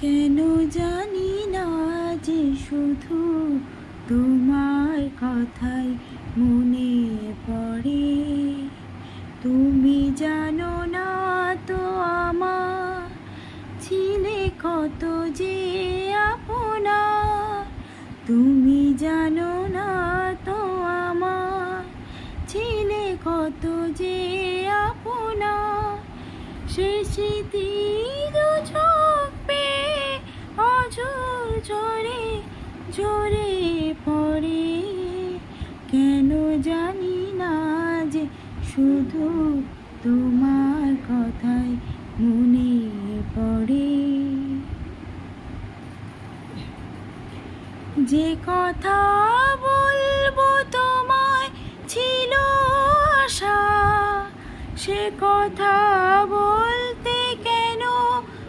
কেন জানি না যে শুধু তোমার কথাই মনে পড়ে। তুমি জানো না তো আমার ছিলে কত যে আপনা। তুমি জানো না তো আমার ছিলে কত যে আপনা। সে স্মৃতি অঝোর ঝরে ঝরে পড়ে। কেন জানি না যে শুধু তোমার কথাই মনে পড়ে। যে কথা বলবো তোমায় ছিল আশা, সে কথা